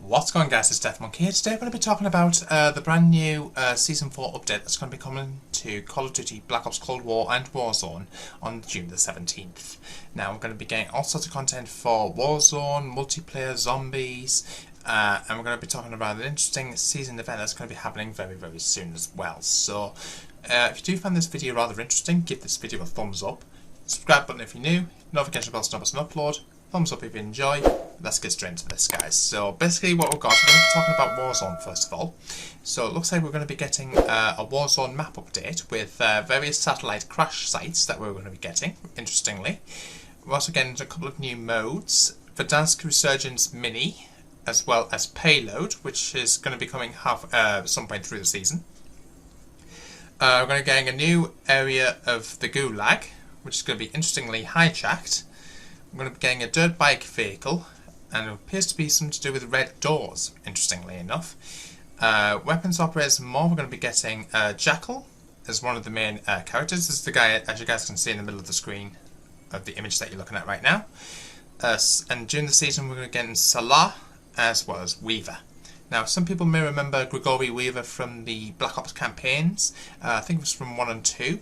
What's going on, guys? It's Deathmonk here. Today we're going to be talking about the brand new Season 4 update that's going to be coming to Call of Duty Black Ops Cold War and Warzone on June the 17th. Now we're going to be getting all sorts of content for Warzone, multiplayer, zombies, and we're going to be talking about an interesting season event that's going to be happening very, very soon as well. So if you do find this video rather interesting, give this video a thumbs up. Subscribe button if you're new, notification bell to know an upload. Thumbs up if you enjoy. Let's get straight into this, guys. So basically what we've got, we're going to be talking about Warzone first of all. So it looks like we're going to be getting a Warzone map update with various satellite crash sites that we're going to be getting, interestingly. We're also getting a couple of new modes. Verdansk Resurgence Mini, as well as Payload, which is going to be coming some point through the season. We're going to be getting a new area of the Gulag, which is going to be interestingly hijacked. We're going to be getting a dirt bike vehicle, and it appears to be something to do with red doors, interestingly enough. Weapons operators and more. We're going to be getting Jackal as one of the main characters. This is the guy, as you guys can see in the middle of the screen of the image that you're looking at right now. And during the season we're going to get Salah as well as Weaver. Now some people may remember Gregory Weaver from the Black Ops campaigns. I think it was from 1 and 2,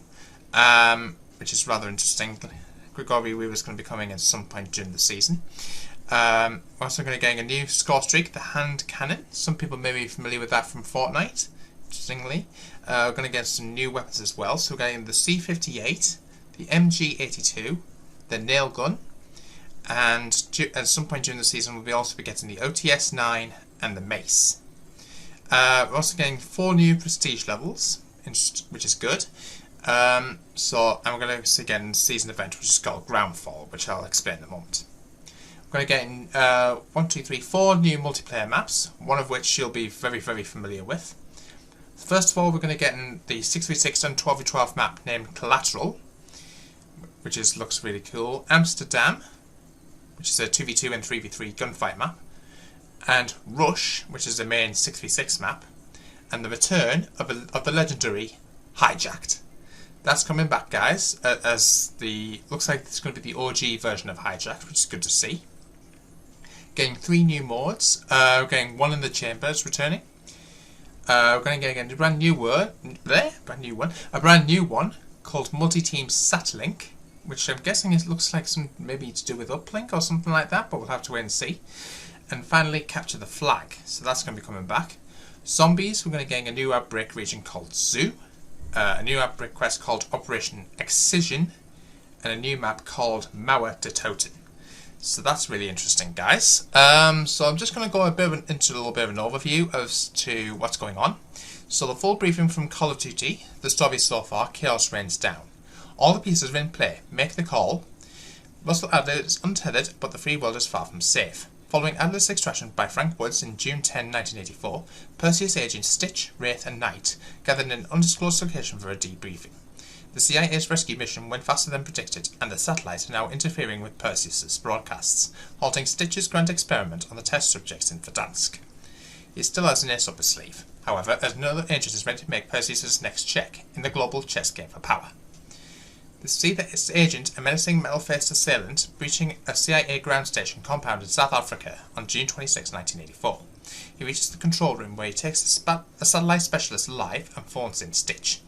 which is rather interesting. Gregory Weaver is going to be coming at some point during the season. We're also going to be getting a new score streak, the hand cannon. Some people may be familiar with that from Fortnite, interestingly. We're going to get some new weapons as well. So we're getting the C58, the MG82, the nail gun, and at some point during the season we'll also be getting the OTS-9 and the mace. We're also getting 4 new prestige levels, which is good. And we're going to get a season event which is called Groundfall, which I'll explain in a moment. We're going to get 4 new multiplayer maps, one of which you'll be very, very familiar with. First of all, we're going to get in the 6v6 and 12v12 map named Collateral, which looks really cool. Amsterdam, which is a 2v2 and 3v3 gunfight map. And Rush, which is the main 6v6 map. And the return of the legendary Hijacked. That's coming back, guys, looks like it's going to be the OG version of Hijack, which is good to see. Getting 3 new modes. We're getting one in the chambers returning. We're going to get a brand new one called Multi-Team Satlink, which I'm guessing looks like maybe to do with uplink or something like that, but we'll have to wait and see. And finally, Capture the Flag. So that's going to be coming back. Zombies, we're going to get a new outbreak region called Zoo. A new outbreak quest called Operation Excision, and a new map called Mauer de Toten. So that's really interesting, guys. So I'm just going to go into a little bit of an overview as to what's going on. So the full briefing from Call of Duty, the story so far, chaos reigns down. All the pieces are in play. Make the call. Russell Adler is untethered, but the free world is far from safe. Following Adler's extraction by Frank Woods in June 10, 1984, Perseus agents Stitch, Wraith and Knight gathered in an undisclosed location for a debriefing. The CIA's rescue mission went faster than predicted, and the satellites are now interfering with Perseus's broadcasts, halting Stitch's grand experiment on the test subjects in Verdansk. He still has an ace up his sleeve, however, as another agent is ready to make Perseus's next check in the global chess game for power. The CIA agent, a menacing metal-faced assailant, breaching a CIA ground station compound in South Africa on June 26, 1984. He reaches the control room where he takes a satellite specialist alive and phones in Stitch,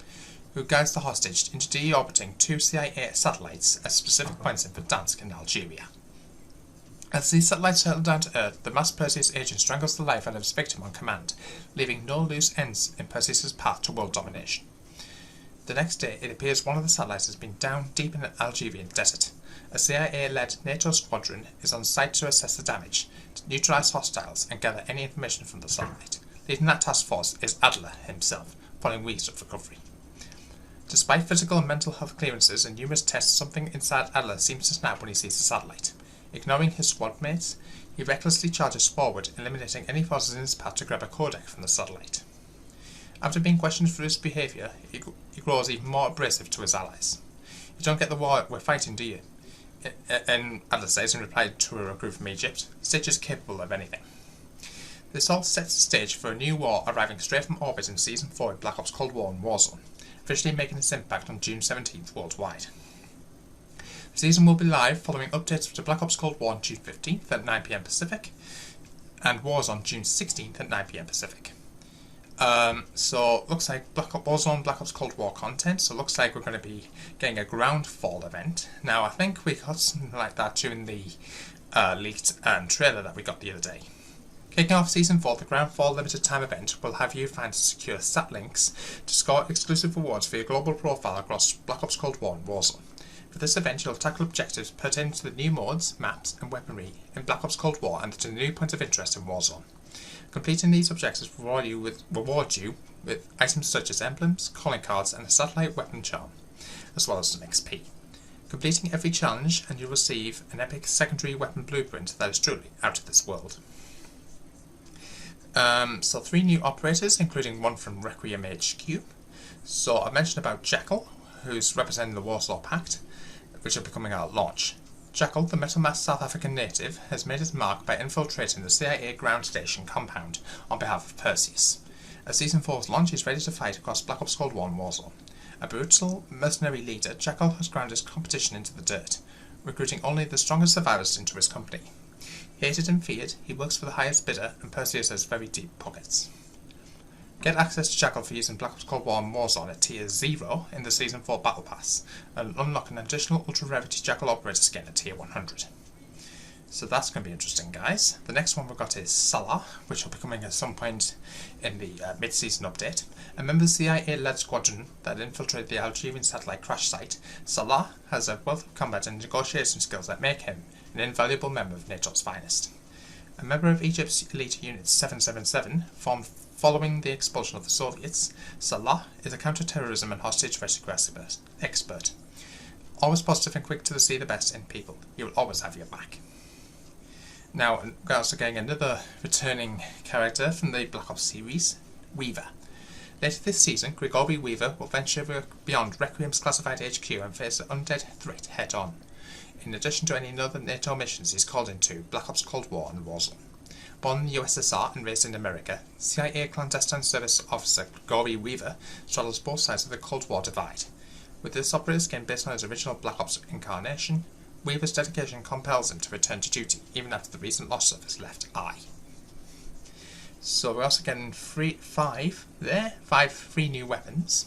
who guides the hostage into deorbiting 2 CIA satellites at specific points in Verdansk and Algeria. As these satellites settle down to Earth, the masked Perseus agent strangles the life out of his victim on command, leaving no loose ends in Perseus's path to world domination. The next day, it appears one of the satellites has been down deep in an Algerian desert. A CIA-led NATO squadron is on site to assess the damage, to neutralise hostiles and gather any information from the satellite. Leading that task force is Adler himself, following weeks of recovery. Despite physical and mental health clearances and numerous tests, something inside Adler seems to snap when he sees the satellite. Ignoring his squad mates, he recklessly charges forward, eliminating any forces in his path to grab a codec from the satellite. After being questioned for his behaviour, he grows even more abrasive to his allies. "You don't get the war we're fighting, do you?" And Adler says in reply to a recruit from Egypt, "Stitch is capable of anything." This all sets the stage for a new war arriving straight from orbit in Season 4 of Black Ops Cold War and Warzone, officially making its impact on June 17th worldwide. The season will be live following updates to Black Ops Cold War on June 15th at 9 PM Pacific. and Warzone June 16th at 9 PM Pacific. So looks like Warzone Black Ops Cold War content. So looks like we're going to be getting a Groundfall event. Now I think we got something like that during the leaked trailer that we got the other day. Kicking off Season 4, the Groundfall limited time event will have you find and secure stat links to score exclusive rewards for your global profile across Black Ops Cold War and Warzone. For this event, you'll tackle objectives pertaining to the new modes, maps, and weaponry in Black Ops Cold War and to the new points of interest in Warzone. Completing these objectives will reward you with items such as emblems, calling cards, and a satellite weapon charm, as well as some XP. Completing every challenge and you'll receive an epic secondary weapon blueprint that is truly out of this world. So 3 new operators, including one from Requiem HQ. So I mentioned about Jackal, who's representing the Warsaw Pact, which will be coming out at launch. Jackal, the Metal Mask South African native, has made his mark by infiltrating the CIA ground station compound on behalf of Perseus. At Season 4's launch, he's ready to fight across Black Ops Cold War and Warzone. A brutal mercenary leader, Jackal has ground his competition into the dirt, recruiting only the strongest survivors into his company. Hated and feared, he works for the highest bidder, and Perseus has very deep pockets. Get access to Jackal for using Black Ops Cold War and Warzone at Tier 0 in the Season 4 Battle Pass, and unlock an additional ultra-rarity Jackal operator skin at Tier 100. So that's going to be interesting, guys. The next one we've got is Salah, which will be coming at some point in the mid-season update. A member of the CIA-led squadron that infiltrated the Algerian satellite crash site, Salah has a wealth of combat and negotiation skills that make him an invaluable member of NATO's finest. A member of Egypt's elite unit 777, formed following the expulsion of the Soviets, Salah is a counter-terrorism and hostage rescue expert. Always positive and quick to see the best in people. He will always have your back. Now, we're also getting another returning character from the Black Ops series, Weaver. Later this season, Gregory Weaver will venture beyond Requiem's classified HQ and face the undead threat head-on. In addition to any other NATO missions he's called into, Black Ops Cold War and Warzone. Born in the USSR and raised in America, CIA clandestine service officer Gregory Weaver straddles both sides of the Cold War divide. With this operator's skin based on his original Black Ops incarnation, Weaver's dedication compels him to return to duty, even after the recent loss of his left eye. So we're also getting five free new weapons.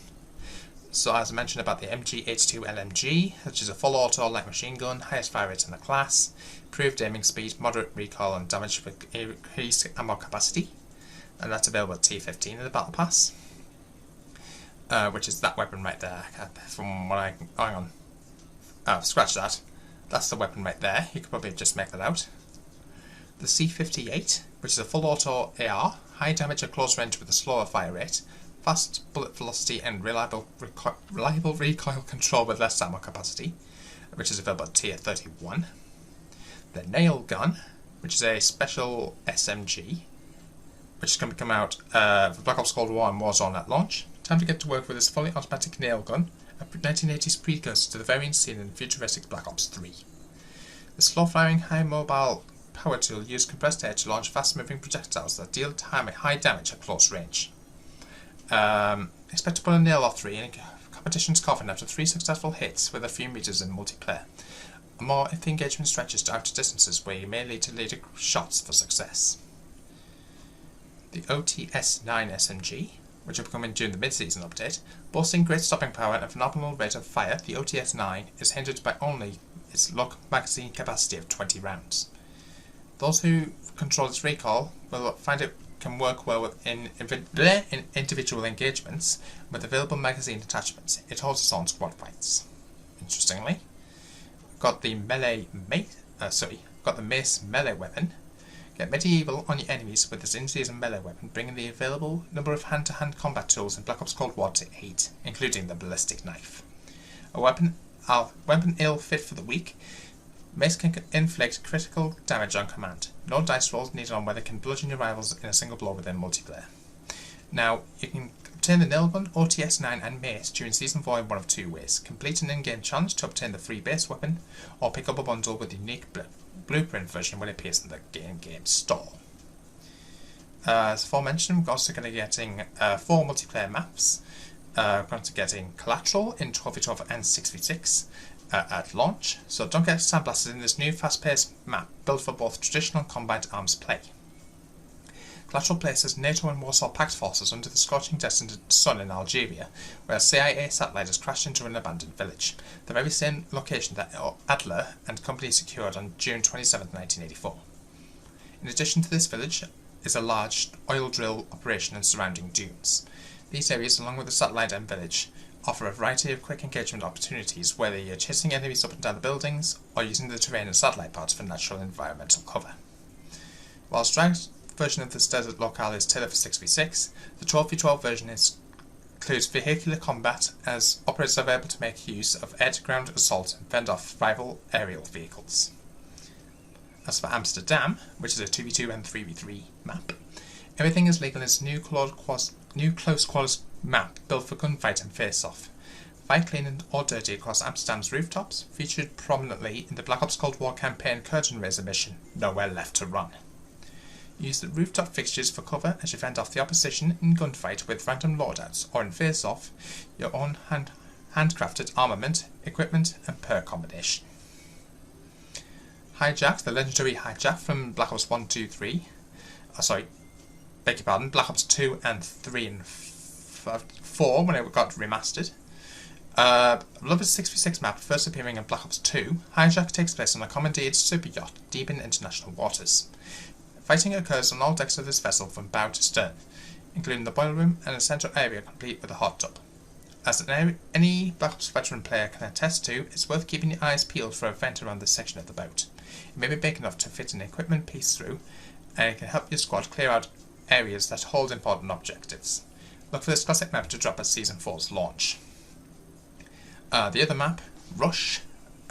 So as I mentioned about the MG82 LMG, which is a full auto light machine gun, highest fire rate in the class, improved aiming speed, moderate recoil and damage with increased ammo capacity, and that's available at T15 in the Battle Pass, which is that weapon right there. From what hang on, scratch that. That's the weapon right there. You could probably just make that out. The C58, which is a full auto AR, high damage at close range with a slower fire rate, fast bullet velocity and reliable recoil control with less ammo capacity, which is available at Tier 31. The nail gun, which is a special SMG, which is going to come out for Black Ops Cold War and Warzone at launch. Time to get to work with this fully automatic nail gun, a 1980s precursor to the variant seen in futuristic Black Ops 3. The slow-firing, high-mobile power tool used compressed air to launch fast-moving projectiles that deal high damage at close range. Expect to pull a nail off 3 in competition's Coffin after 3 successful hits with a few meters in multiplayer. More if the engagement stretches to outer distances where you may lead to later shots for success. The OTS-9 SMG, which will come in during the mid-season update, boasting great stopping power and a phenomenal rate of fire, the OTS-9 is hindered by only its lock magazine capacity of 20 rounds. Those who control its recoil will find it can work well in individual engagements with available magazine attachments. It holds its own squad fights. Interestingly, we've got the mace melee weapon. Get medieval on your enemies with this in-season melee weapon, bringing the available number of hand-to-hand combat tools in Black Ops Cold War to 8, including the ballistic knife. A weapon ill fit for the weak. Mace can inflict critical damage on command. No dice rolls needed on whether it can bludgeon your rivals in a single blow within multiplayer. Now, you can obtain the Nailgun, OTS-9 and Mace during Season 4 in one of 2 ways. Complete an in-game challenge to obtain the free base weapon, or pick up a bundle with the unique blueprint version when it appears in the game store. As aforementioned, we're also going to be getting 4 multiplayer maps. We're going to be getting Collateral in 12v12 and 6v6 at launch, so don't get sandblasted in this new fast-paced map built for both traditional and combat arms play. Collateral places NATO and Warsaw Pact forces under the scorching destined sun in Algeria, where a CIA satellite has crashed into an abandoned village, the very same location that Adler and company secured on June 27, 1984. In addition to this village is a large oil drill operation and surrounding dunes. These areas, along with the satellite and village, offer a variety of quick engagement opportunities, whether you're chasing enemies up and down the buildings or using the terrain and satellite parts for natural and environmental cover. While Strike's version of this desert locale is tailored for 6v6, the 12v12 version includes vehicular combat, as operators are able to make use of air-to-ground assault and fend off rival aerial vehicles. As for Amsterdam, which is a 2v2 and 3v3 map, everything is legal in its new close quarters map built for gunfight and face-off. Fight clean or dirty across Amsterdam's rooftops, featured prominently in the Black Ops Cold War campaign Curtain Raiser mission, Nowhere Left to Run. Use the rooftop fixtures for cover as you fend off the opposition in gunfight with random loadouts, or in face-off, your own handcrafted armament, equipment and perk combination. Hijack, the legendary Hijack from Black Ops 1, 2, 3, Black Ops 2 and 3 and 4 when it got remastered. Beloved 6v6 map first appearing in Black Ops 2, Hijack takes place on a commandeered super yacht deep in international waters. Fighting occurs on all decks of this vessel from bow to stern, including the boiler room and a central area complete with a hot tub. As any Black Ops veteran player can attest to, it's worth keeping your eyes peeled for a vent around this section of the boat. It may be big enough to fit an equipment piece through, and it can help your squad clear out areas that hold important objectives. Look for this classic map to drop at Season 4's launch. The other map, Rush,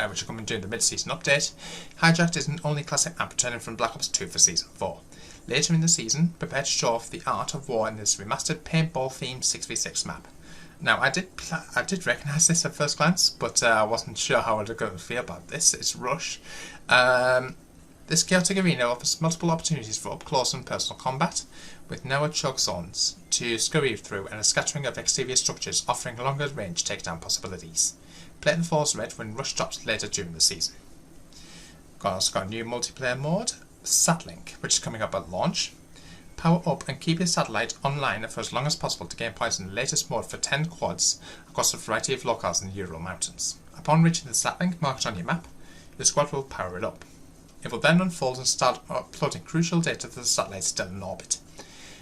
which will come in during the mid-season update, Hijacked is an only classic map returning from Black Ops 2 for Season 4. Later in the season, prepare to show off the art of war in this remastered paintball-themed 6v6 map. Now, I did recognise this at first glance, but I wasn't sure how I was going to feel about this. It's Rush. This chaotic arena offers multiple opportunities for up-close and personal combat, with narrow choke zones to scurry through and a scattering of exterior structures offering longer range takedown possibilities. Play the force red when Rush drops later during the season. Also got a new multiplayer mode, Satlink, which is coming up at launch. Power up and keep your satellite online for as long as possible to gain points in the latest mode for 10 quads across a variety of locales in the Ural Mountains. Upon reaching the Satlink marked on your map, your squad will power it up. It will then unfold and start uploading crucial data to the satellite still in orbit.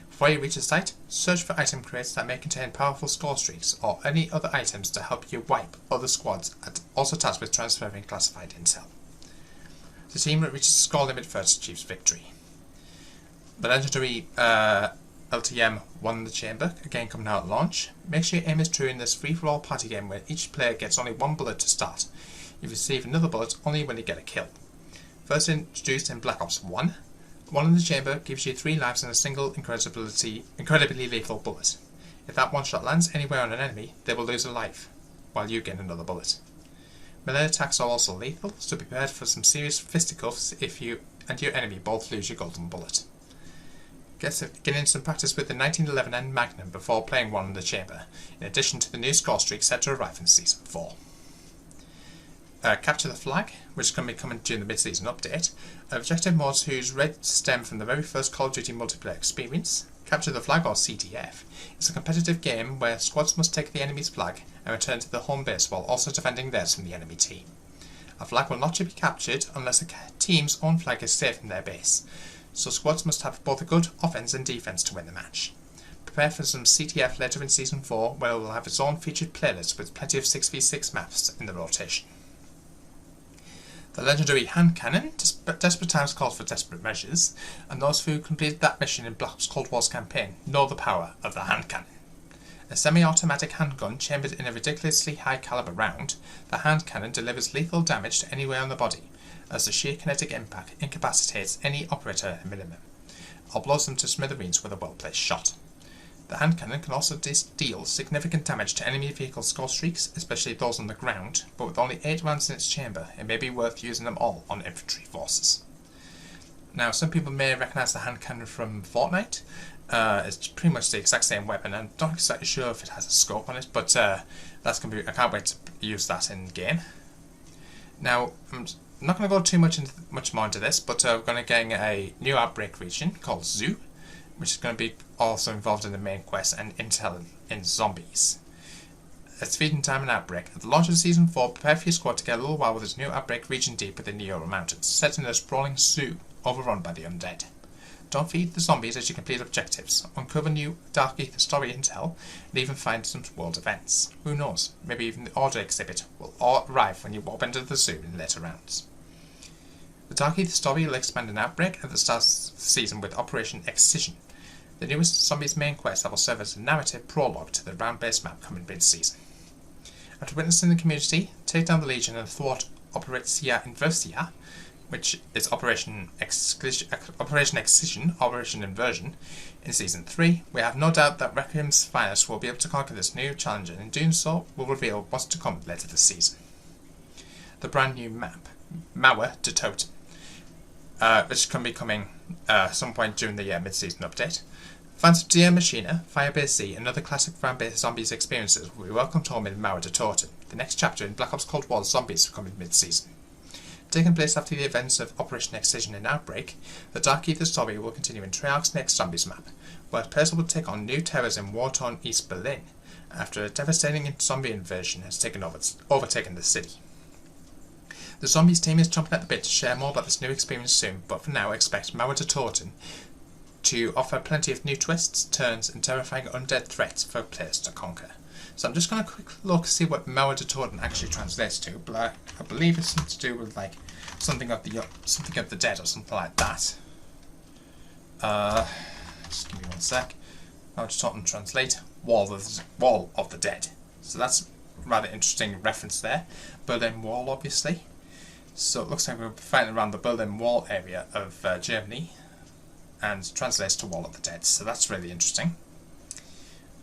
Before you reach the site, search for item crates that may contain powerful score streaks or any other items to help you wipe other squads also tasked with transferring classified intel. The team that reaches the score limit first achieves victory. The legendary LTM One in the Chamber, again coming out at launch. Make sure your aim is true in this free-for-all party game where each player gets only one bullet to start. You receive another bullet only when you get a kill. First introduced in Black Ops 1, One in the Chamber gives you 3 lives and a single incredibly lethal bullet. If that one shot lands anywhere on an enemy, they will lose a life, while you gain another bullet. Melee attacks are also lethal, so be prepared for some serious fisticuffs if you and your enemy both lose your golden bullet. Get in some practice with the 1911N Magnum before playing One in the Chamber, in addition to the new score streak set to arrive in Season 4. Capture the Flag, which is going to be coming during the mid-season update, objective modes whose roots stem from the very first Call of Duty multiplayer experience. Capture the Flag, or CTF, is a competitive game where squads must take the enemy's flag and return to the home base while also defending theirs from the enemy team. A flag will not be captured unless a team's own flag is safe in their base, so squads must have both a good offense and defense to win the match. Prepare for some CTF later in Season 4, where it will have its own featured playlist with plenty of 6v6 maps in the rotation. The legendary hand cannon, desperate times call for desperate measures, and those who completed that mission in Black Ops Cold War's campaign know the power of the hand cannon. A semi-automatic handgun chambered in a ridiculously high caliber round, the hand cannon delivers lethal damage to anywhere on the body, as the sheer kinetic impact incapacitates any operator at a minimum, or blows them to smithereens with a well-placed shot. The hand cannon can also deal significant damage to enemy vehicle score streaks, especially those on the ground, but with only 8 rounds in its chamber, it may be worth using them all on infantry forces. Now, some people may recognise the hand cannon from Fortnite. It's pretty much the exact same weapon. I'm not exactly sure if it has a scope on it, but that's going to be. I can't wait to use that in game. Now, I'm not going to go too much more into this, but we're going to get a new outbreak region called Zoo, which is going to be also involved in the main quest and intel in zombies. It's feeding time and outbreak. At the launch of Season 4, prepare for your squad to get a little while with this new outbreak region deep within the Euro Mountains, set in a sprawling zoo overrun by the undead. Don't feed the zombies as you complete objectives, uncover new Dark Ether story intel, and even find some world events. Who knows, maybe even the order exhibit will arrive when you warp into the zoo in later rounds. The Dark Ether story will expand an outbreak at the start of the season with Operation Excision, the newest zombies main quest that will serve as a narrative prologue to the round-based map coming mid-season. After witnessing the community take down the Legion and thwart Operation Inversia, which is Operation Excision, Operation Inversion, in Season 3, we have no doubt that Requiem's finest will be able to conquer this new challenge, and in doing so will reveal what's to come later this season. The brand new map, Mauer de Totem, which can be coming some point during the mid-season update. Fans of Deer Machina, Firebase Z, and other classic round-based zombies experiences will be welcomed home in Mauer de Totem, the next chapter in Black Ops Cold War Zombies coming mid-season. Taking place after the events of Operation Excision and Outbreak, the Dark Ether story will continue in Treyarch's next Zombies map, where players will take on new terrors in war-torn East Berlin, after a devastating zombie invasion has overtaken the city. The Zombies team is chomping at the bit to share more about this new experience soon, but for now expect Mauer de Totem to offer plenty of new twists, turns, and terrifying undead threats for players to conquer. So I'm just going to quick look see what Mauer de Totem actually translates to, but I believe it's something to do with like something of the dead or something like that. Just give me one sec. Mauer de Totem translate wall of the dead. So that's a rather interesting reference there. Berlin Wall, obviously. So it looks like we're fighting around the Berlin Wall area of Germany, and translates to Wall of the Dead. So that's really interesting.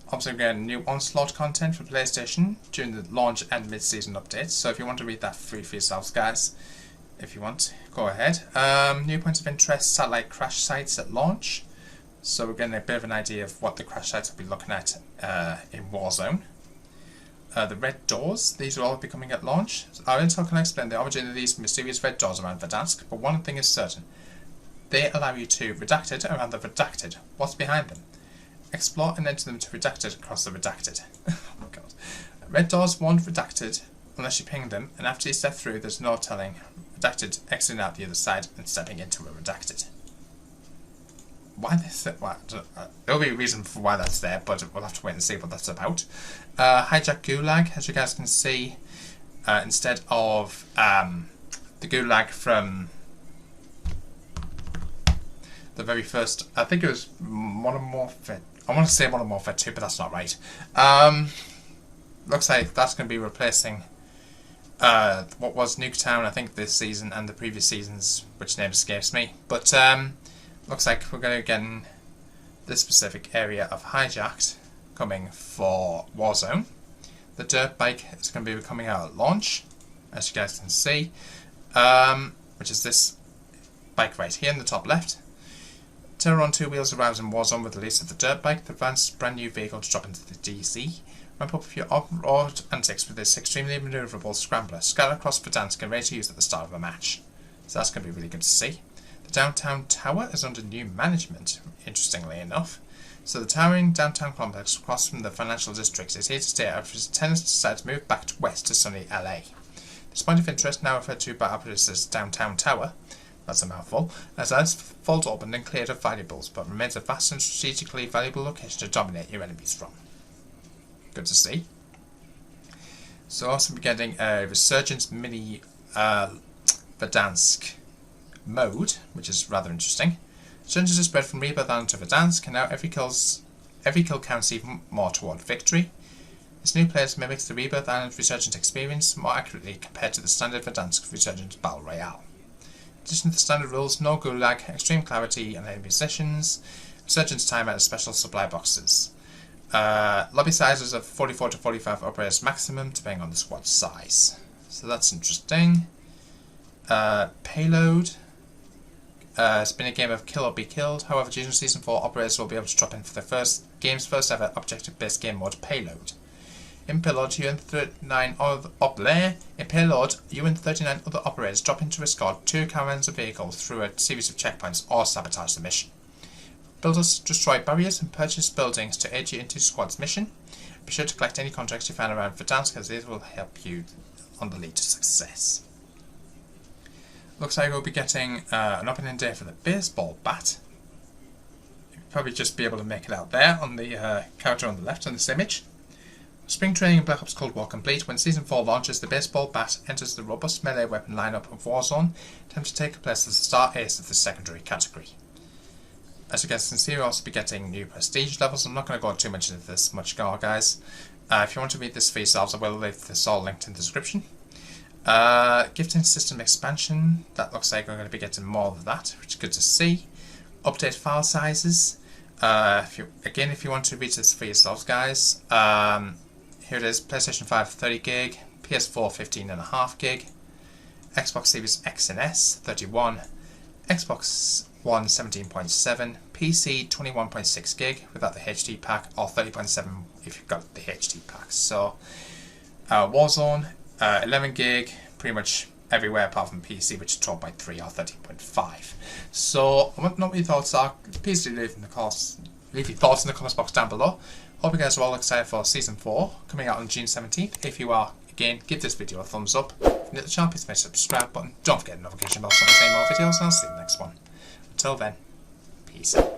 Obviously, we're getting new Onslaught content for PlayStation during the launch and mid-season updates. So if you want to read that free for yourselves, guys, if you want, go ahead. New points of interest, satellite crash sites at launch. So we're getting a bit of an idea of what the crash sites will be looking at in Warzone. The red doors, these will all be coming at launch. Our intel can explain the origin of these mysterious red doors around Verdansk, but one thing is certain. They allow you to redacted around the redacted. What's behind them? Explore and enter them to redacted across the redacted. Oh my god. Red doors won't redacted unless you ping them, and after you step through, there's no telling redacted exiting out the other side and stepping into a redacted. Why this? There'll be a reason for why that's there, but we'll have to wait and see what that's about. Hijack Gulag, as you guys can see, instead of the Gulag from the very first, I think it was Modern Warfare. I want to say Modern Warfare 2, but that's not right. Looks like that's going to be replacing what was Nuketown, I think, this season and the previous seasons, which name escapes me. But looks like we're going to get in this specific area of Hijacked coming for Warzone. The dirt bike is going to be coming out at launch, as you guys can see, which is this bike right here in the top left. Terror on two wheels arrives in Warzone with the release of the dirt bike, the brand new vehicle to drop into the DC. Ramp up your off-road antics with this extremely manoeuvrable scrambler, scatter across Verdansk and ready to use at the start of a match. So that's going to be really good to see. The downtown tower is under new management, interestingly enough. So the towering downtown complex across from the financial district is here to stay after its tenants decide to move back west to sunny LA. This point of interest, now referred to by operators as Downtown Tower, that's a mouthful, has falls open and cleared of valuables, but remains a vast and strategically valuable location to dominate your enemies from. Good to see. So also we're getting a Resurgence mini Verdansk mode, which is rather interesting. Resurgence is spread from Rebirth Island to Verdansk, and now every kill counts even more toward victory. This new players mimics the Rebirth Island Resurgence experience more accurately compared to the standard Verdansk Resurgence Battle Royale. In addition to the standard rules, no Gulag, extreme clarity and enemy sessions, Resurgence time out of special supply boxes. Lobby sizes of 44 to 45 operators maximum, depending on the squad size. So that's interesting. Payload. It's been a game of kill or be killed. However, during Season 4, operators will be able to drop in for the game's first ever objective-based game mode, Payload. In Payload, you and 39 other operators drop in to escort 2 caravans of vehicles through a series of checkpoints or sabotage the mission. Builders destroy barriers and purchase buildings to aid you into squad's mission. Be sure to collect any contracts you find around Verdansk, because these will help you on the lead to success. Looks like we'll be getting an opening day for the baseball bat. You'll probably just be able to make it out there on the character on the left on this image. Spring training in Black Ops Cold War complete. When Season 4 launches, the baseball bat enters the robust melee weapon lineup of Warzone, attempt to take a place as the star ace of the secondary category. As you guys can see, we'll also be getting new prestige levels. I'm not going to go too much into this much more, guys. If you want to read this for yourselves, I will leave this all linked in the description. Gifting system expansion. That looks like we're going to be getting more of that, which is good to see. Update file sizes. If you want to read this for yourselves, guys, here it is. PlayStation 5 30 gig, PS4 15.5 gig, Xbox Series X and S 31, Xbox One 17.7, PC 21.6 gig without the HD pack, or 30.7 if you've got the HD pack. So Warzone 11 gig, pretty much everywhere apart from PC, which is 12.3 or 13.5. So I want to know what your thoughts are. Please do leave your thoughts in the comments box down below. Hope you guys are all excited for Season 4 coming out on June 17th. If you are, again, give this video a thumbs up. If you're new to the channel, please smash the subscribe button. Don't forget the notification bell so I can see more videos, and I'll see you in the next one. Until then, peace out.